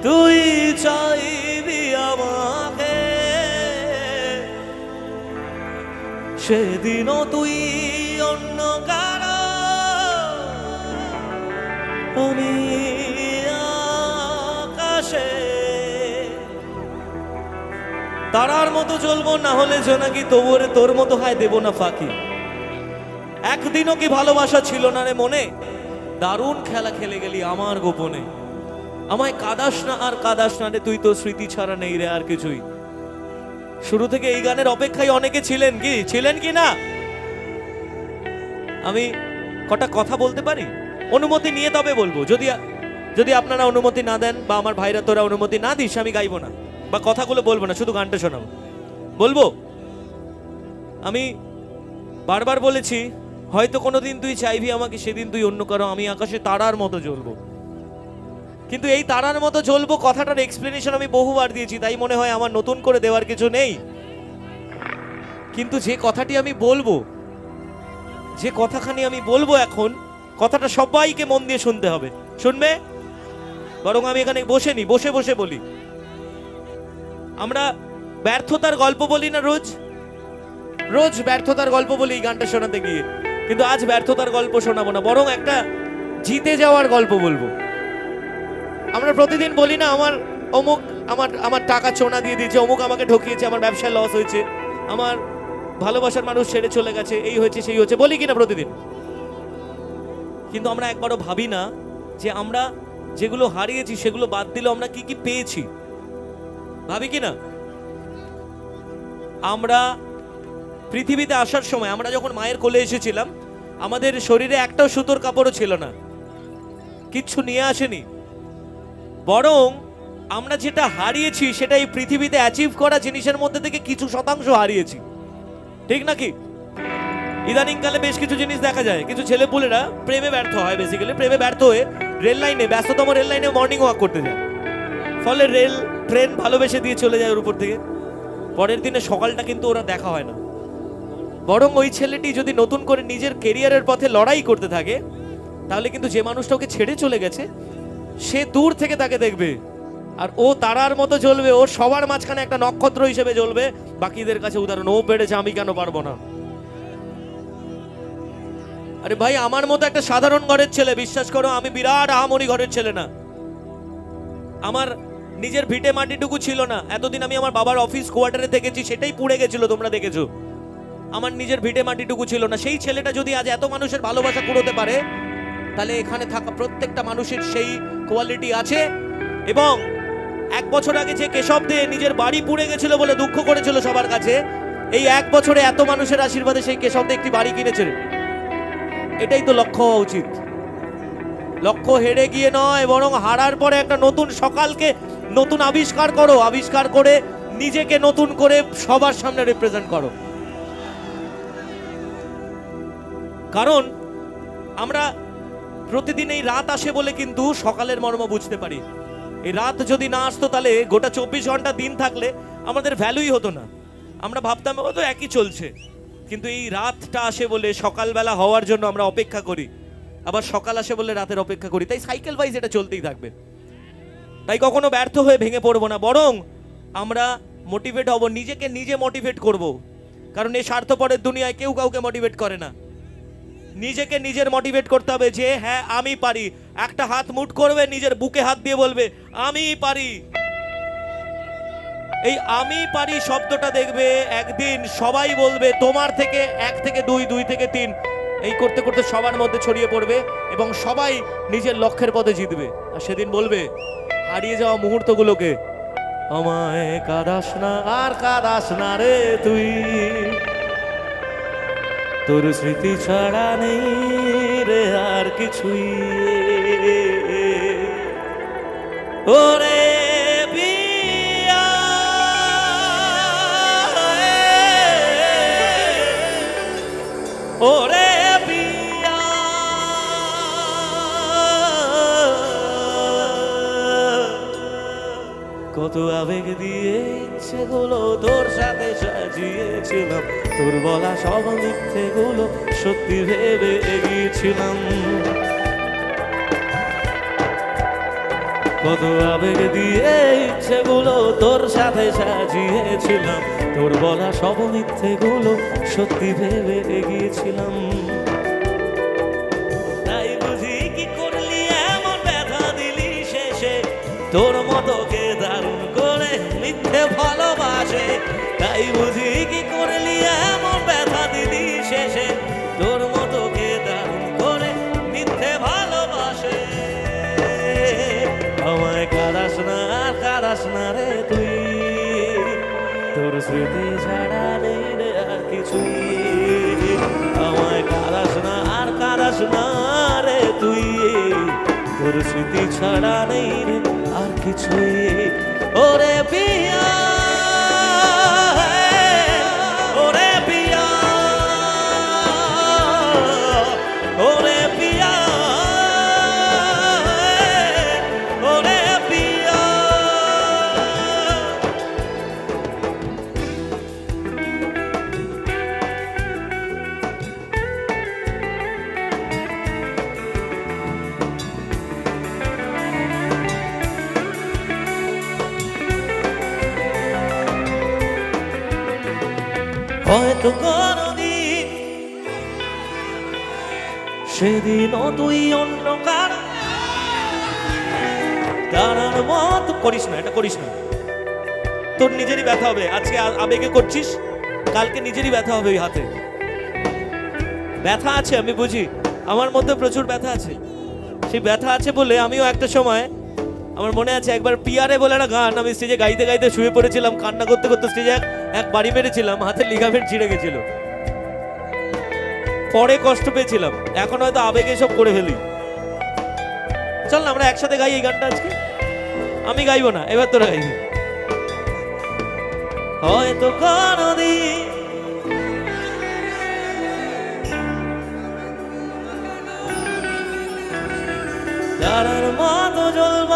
তুই চাইবি আমাকে, সেদিনও তুই অন্য কারো, আমি আকাশে তারার মতো জ্বলবো, না হলে জোনাকি তবুরে তোর মতো হয় দেব না ফাঁকি। একদিনও কি ভালোবাসা ছিল না রে মনে, দারুণ খেলা খেলে গেলি আমার গোপনে। আমায় কাদাস না আর কাদাস না রে, তুই তো স্মৃতি ছাড়া নেই রে আর কিছুই। শুরু থেকে এই গানের অপেক্ষায় অনেকে ছিলেন কি না? আমি কটা কথা বলতে পারি? অনুমতি নিয়ে তবে বলবো। যদি আপনারা অনুমতি না দেন বা আমার ভাইরা তোরা অনুমতি না দিস, আমি গাইবো না বা কথাগুলো বলবো না, শুধু গানটা শোনাবো। বলবো, আমি বারবার বলেছি, হয়তো কোনোদিন তুই চাইবি আমাকে, সেদিন তুই অন্য কারো, আমি আকাশে তারার মতো জ্বলবো। কিন্তু এই তারার মতো জ্বলবো কথাটার এক্সপ্লেনেশন আমি বহুবার দিয়েছি, তাই মনে হয় আমার নতুন করে দেওয়ার কিছু নেই। কিন্তু যে কথাটি আমি বলবো, যে কথাখানি আমি বলবো এখন, কথাটা সবাইকে মন দিয়ে শুনতে হবে। শুনবে? বরং আমি এখানে বসে বসে বলি। আমরা ব্যর্থতার গল্প বলি না রোজ রোজ, ব্যর্থতার গল্প বলি এই গানটা শোনাতে গিয়ে। কিন্তু আজ ব্যর্থতার গল্প শোনাবো না, বরং একটা জিতে যাওয়ার গল্প বলবো। আমরা প্রতিদিন বলি না, আমার অমুক আমার টাকা চোনা দিয়ে দিয়েছে, অমুক আমাকে ঠকিয়েছে, আমার ব্যবসায় লস হয়েছে, আমার ভালোবাসার মানুষ ছেড়ে চলে গেছে, এই হয়েছে সেই হয়েছে, বলি কিনা প্রতিদিন? কিন্তু আমরা একবারও ভাবি না যে আমরা যেগুলো হারিয়েছি সেগুলো বাদ দিলেও আমরা কি কি পেয়েছি। ভাবি কিনা? আমরা পৃথিবীতে আসার সময়, আমরা যখন মায়ের কোলে এসেছিলাম, আমাদের শরীরে একটাও সুতোর কাপড়ও ছিল না, কিচ্ছু নিয়ে আসেনি। বরং আমরা যেটা হারিয়েছি সেটা এই পৃথিবীতে অ্যাচিভ করা জিনিসের মধ্যে থেকে কিছু শতাংশ হারিয়েছি, ঠিক নাকি? ইদানিংকালে বেশ কিছু জিনিস দেখা যায়, কিছু ছেলেপুলেরা প্রেমে ব্যর্থ হয়, বেসিক্যালি প্রেমে ব্যর্থ হয়ে ব্যস্ততম রেল লাইনে মর্নিং ওয়াক করতে যায়, ফলে ট্রেন ভালোবেসে দিয়ে চলে যায় ওর উপর থেকে। পরের দিনে সকালটা কিন্তু ওরা দেখা হয় না। বরং ওই ছেলেটি যদি নতুন করে নিজের কেরিয়ারের পথে লড়াই করতে থাকে, তাহলে কিন্তু যে মানুষটা ওকে ছেড়ে চলে গেছে সে দূর থেকে তাকে দেখবে, আর ও তারার মতো জ্বলবে, ও সবার মাঝখানে একটা নক্ষত্র হিসেবে জ্বলবে, বাকিদের কাছে উদাহরণ, ও পেরেছে আমি কেন পারবো না। আরে ভাই, আমার মতো একটা সাধারণ ঘরের ছেলে, বিশ্বাস করো আমি বিরাট আহামরি ঘরের ছেলে না। আমার নিজের ভিটে মাটিটুকু ছিল না। এতদিন আমি আমার বাবার অফিস কোয়ার্টারে থেকেছি, সেটাই পুড়ে গেছিল, তোমরা দেখেছো। আমার নিজের ভিটে মাটিটুকু ছিল না। সেই ছেলেটা যদি আজ এত মানুষের ভালোবাসা কুড়োতে পারে, তাহলে এখানে থাকা প্রত্যেকটা মানুষের সেই কোয়ালিটি আছে। এবং 1 বছর আগে যে কেশব দিয়ে নিজের বাড়ি পুড়ে গেছিল বলে দুঃখ করেছিল সবার কাছে, এই 1 বছরে এত মানুষের আশীর্বাদে সেই কেশব দিয়ে একটি বাড়ি কিনেছে। এটাই তো লক্ষ্য হওয়া উচিত। লক্ষ্য হেরে গিয়ে নয়, বরং হারার পরে একটা নতুন সকালকে নতুন আবিষ্কার করো, আবিষ্কার করে নিজেকে নতুন করে সবার সামনে রিপ্রেজেন্ট করো। কারণ আমরা প্রতিদিন এই রাত আসে বলে কিন্তু সকালের মর্ম বুঝতে পারি। এই রাত যদি না আসতো, তাহলে গোটা 24 ঘন্টা দিন থাকলে আমাদের ভ্যালুই হতো না। আমরা ভাবতাম ও তো একই চলছে। কিন্তু এই রাতটা আসে বলে, সকালবেলা হওয়ার জন্য আমরা অপেক্ষা করি, আবার সকাল আসে বলে রাতের অপেক্ষা করি। তাই সাইকেল ওয়াইজ এটা চলতেই থাকবে। তাই কখনো ব্যর্থ হয়ে ভেঙে পড়বো না, বরং আমরা মোটিভেট হব, নিজেকে নিজে মোটিভেট করব। কারণ এই স্বার্থপরের দুনিয়ায় কেউ কাউকে মোটিভেট করে না। নিজেকে নিজের মোটিভেট করতে হবে যে হ্যাঁ আমি পারি। একটা হাত মুঠ করবে, নিজের বুকে হাত দিয়ে বলবে আমি পারি। এই আমি পারি শব্দটা দেখবে একদিন সবাই বলবে, তোমার থেকে 1 থেকে 2, 2 থেকে 3, এই করতে করতে সবার মধ্যে ছড়িয়ে পড়বে এবং সবাই নিজের লক্ষ্যের পথে জিতবে। আর সেদিন বলবে হারিয়ে যাওয়া মুহূর্তগুলোকে, আমায় কাঁদাস না আর কাঁদাস না রে তুই, তোর স্মৃতি ছাড়া নেই রে আর কিছুই। ওরে পিয়া, ওরে পিয়া, কত আবেগ দিয়ে ইচ্ছেগুলো তোর সাথে সাজিয়েছিলাম, তোর বলা সব মিথ্যেগুলো সত্যি ভেবে এগিয়েছিলাম। কত আবেগ দিয়ে ইচ্ছেগুলো তোর সাথে সাজিয়েছিলাম, তোর বলা সব মিথ্যেগুলো সত্যি ভেবে এগিয়েছিলাম। তাই বুঝি কি করলি এমন ব্যথা দিলি শেষে, তোর মতো কে দারুণ করে মিথ্যে ভালোবাসে। তাই বুঝি কি করলি এমন ব্যথা দিলি শেষে, তোর মতো কে দারুণ করে মিথ্যে ভালোবাসে। আমায় কাঁদাস না রে তুই, তোর স্মৃতি ছাড়া নেই রে আর কিছুই। আমায় কাঁদাস না রে তুই, তোর স্মৃতি ছাড়া নেই রে আর কিছুই। ওরে পিয়া, ওরে পিয়া, ওরে পিয়া, ওরে পিয়া। হয়তো কোনদিন সেদিনও তুই অন্য কার দাঁড়ার মত করিস না, এটা করিস না। তোর নিজেরই ব্যথা হবে। আজকে আবেগে করছিস, কালকে নিজেরই ব্যথা হবে। ওই হাতে ব্যথা আছে, আমি বুঝি, আমার মধ্যে প্রচুর ব্যথা আছে। সেই ব্যথা আছে বলে আমিও একটা সময়, আমার মনে আছে একবার পিয়ারে বলে একটা গান আমি স্টেজে গাইতে গাইতে শুয়ে পড়েছিলাম, কান্না করতে করতে স্টেজে এক বাড়ি মেরেছিলাম, হাতের লিগামেন্ট ছিঁড়ে গেছিল। পরে কষ্ট পেয়েছিলাম, এখন হয়তো আবেগে সব করে ফেলি। চল না আমরা একসাথে গাই এই গানটা আজকে। আমি গাইবো না, এবার তোরা গাইবি। হয়তো কোনদিন তারার মতো জ্বলব,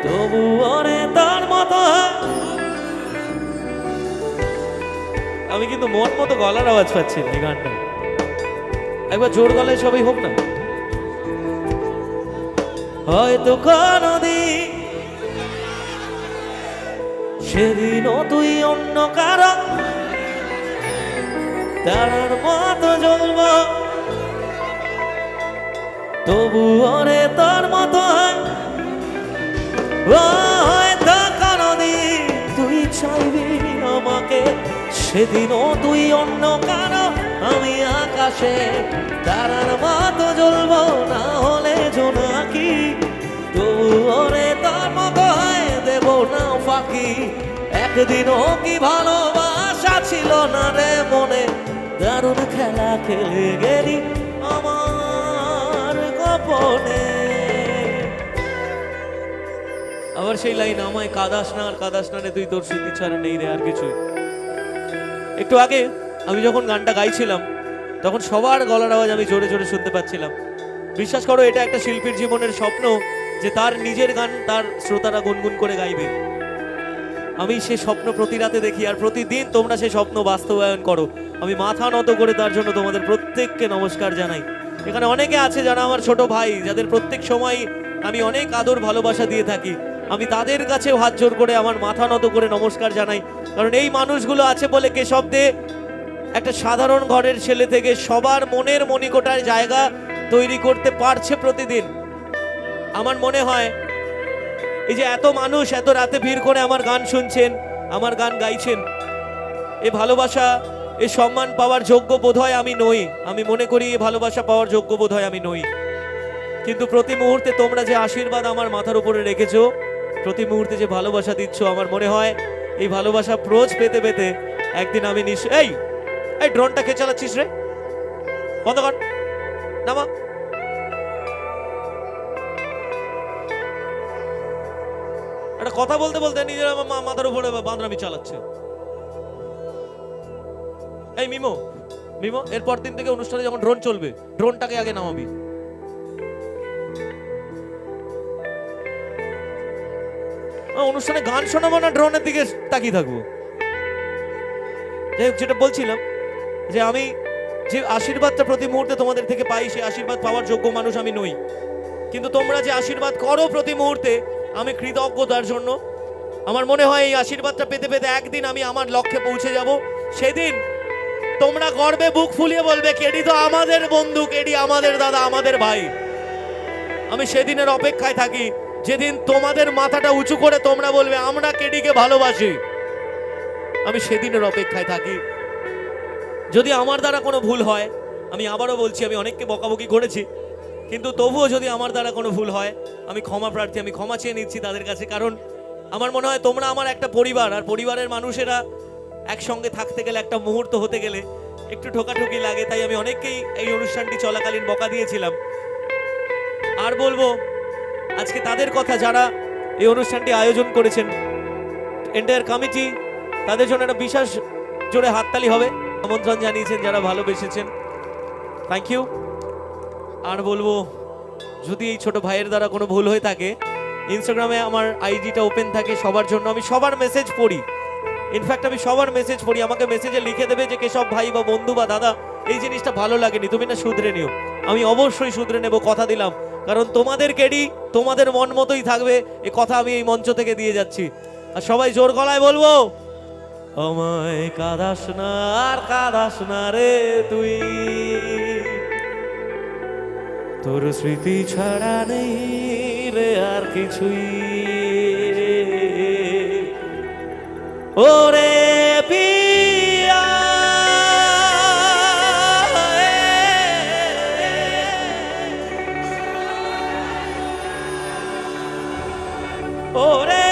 তবু ওরে তার মতো। আমি কিন্তু মন মতো গলার আওয়াজ পাচ্ছি না এই গানটা। একবার জোর গলায় সবাই হোক না। হয়তো কোনদিন সেদিনও তুই অন্য কারো তারার মতো জ্বলব, তবু ওরে তোর মতো। হয়তো কোনদিন তুই চাইবি আমাকে, সেদিনও তুই অন্য কারো, আমি আকাশে তারার মতো জ্বলব, না হলে জোনাকি, তবু ওরে তোর মতো দেব না ফাঁকি। একদিনও কি ভালোবাসা ছিল না রে মনে, দারুণ খেলা খেলে গেলি আমার গোপনে। আবার সেই লাইন, আমায় কাঁদাস না রে তুই, তোর স্মৃতি ছাড়া নেই রে আর কিছু। একটু আগে আমি যখন গানটা গাইছিলাম তখন সবার গলার আওয়াজ আমি জোরে জোরে শুনতে পাচ্ছিলাম। বিশ্বাস করো, এটা একটা শিল্পীর জীবনের স্বপ্ন যে তার নিজের গান তার শ্রোতারা গুনগুন করে গাইবে। আমি সে স্বপ্ন প্রতি রাতে দেখি, আর প্রতিদিন তোমরা সে স্বপ্ন বাস্তবায়ন করো। আমি মাথা নত করে তার জন্য তোমাদের প্রত্যেককে নমস্কার জানাই। এখানে অনেকে আছে যারা আমার ছোট ভাই, যাদের প্রত্যেক সময় আমি অনেক আদর ভালোবাসা দিয়ে থাকি। আমি তাদের কাছেও হাত জোর করে আমার মাথা নত করে নমস্কার জানাই, কারণ এই মানুষগুলো আছে বলে কেশবদে একটা সাধারণ ঘরের ছেলে থেকে সবার মনের মণিকোটার জায়গা তৈরি করতে পারছে প্রতিদিন। আমার মনে হয় এই যে এত মানুষ এত রাতে ভিড় করে আমার গান শুনছেন, আমার গান গাইছেন, এই ভালোবাসা, এই সম্মান পাওয়ার যোগ্য বোধহয় আমি নই। আমি মনে করি এই ভালোবাসা পাওয়ার যোগ্য বোধহয় আমি নই। কিন্তু প্রতি মুহূর্তে তোমরা যে আশীর্বাদ আমার মাথার উপরে রেখেছো, প্রতি মুহূর্তে যে ভালোবাসা দিচ্ছ, আমার মনে হয় এই ভালোবাসা প্রোজ পেতে পেতে একদিন আমি এই ড্রোনটা কে চালাচ্ছিস রে? বন্ধ কর, নামা। একটা কথা বলতে বলতে নিজের মাথার উপরে বাঁদরামি চালাচ্ছে। এই মিমো, এরপর দিন থেকে অনুষ্ঠানে যখন ড্রোন চলবে, ড্রোনটাকে আগে নামাবি। অনুষ্ঠানে গান শোনাবো না ড্রোনের দিকে তাকিয়ে থাকবো। যেটা বলছিলাম যে আমি যে আশীর্বাদটা প্রতি মুহূর্তে তোমাদের থেকে পাই, সেই আশীর্বাদ পাওয়ার যোগ্য মানুষ আমি নই। কিন্তু তোমরা যে আশীর্বাদ করো প্রতি মুহূর্তে, আমি কৃতজ্ঞ তার জন্য। আমার মনে হয় এই আশীর্বাদটা পেতে পেতে একদিন আমি আমার লক্ষ্যে পৌঁছে যাব। সেদিন তোমরা গর্বে বুক ফুলিয়ে বলবে, কেডি তো আমাদের বন্ধু, কেডি আমাদের দাদা, আমাদের ভাই। আমি সেদিনের অপেক্ষায় থাকি, যেদিন তোমাদের মাথাটা উঁচু করে তোমরা বলবে আমরা কেডিকে ভালোবাসি। আমি সেদিনের অপেক্ষায় থাকি। যদি আমার দ্বারা কোনো ভুল হয়, আমি আবারও বলছি, আমি অনেককে বকাবকি করেছি, কিন্তু তবুও যদি আমার দ্বারা কোনো ভুল হয়, আমি ক্ষমা প্রার্থী, আমি ক্ষমা চেয়ে নিচ্ছি তাদের কাছে। কারণ আমার মনে হয় তোমরা আমার একটা পরিবার, আর পরিবারের মানুষেরা একসঙ্গে থাকতে গেলে, একটা মুহূর্ত হতে গেলে একটু ঠোকাঠুকি লাগে। তাই আমি অনেককেই এই অনুষ্ঠানটি চলাকালীন বকা দিয়েছিলাম। আর বলবো আজকে তাদের কথা, যারা এই অনুষ্ঠানটি আয়োজন করেছেন, এন্টায়ার কমিটি, তাদের জন্য একটা বিশেষ জোরে হাততালি হবে। আমন্ত্রণ জানিয়েছেন যারা ভালোবেসেছেন, থ্যাংক ইউ। আর বলবো, যদি এই ছোট ভাইয়ের দ্বারা কোনো ভুল হয়ে থাকে, ইনস্টাগ্রামে আমার আইডিটা ওপেন থাকে সবার জন্য। আমি সবার মেসেজ পড়ি, ইনফ্যাক্ট আমি সবার মেসেজ পড়ি। আমাকে মেসেজে লিখে দেবে যে কেশব ভাই বা বন্ধু বা দাদা, এই জিনিসটা ভালো লাগেনি, তুমি না শুধরে নিও। আমি অবশ্যই শুধরে নেব, কথা দিলাম। কারণ তোমাদের কেডি তোমাদের মন মতোই থাকবে, এ কথা আমি এই মঞ্চ থেকে দিয়ে যাচ্ছি। আর সবাই জোর গলায় বলবো, আমায় কাঁদাস না আর কাঁদাস না রে তুই, তোর স্মৃতি ছাড়া নেই রে আর কিছুই। ওরে পিয়া ওরে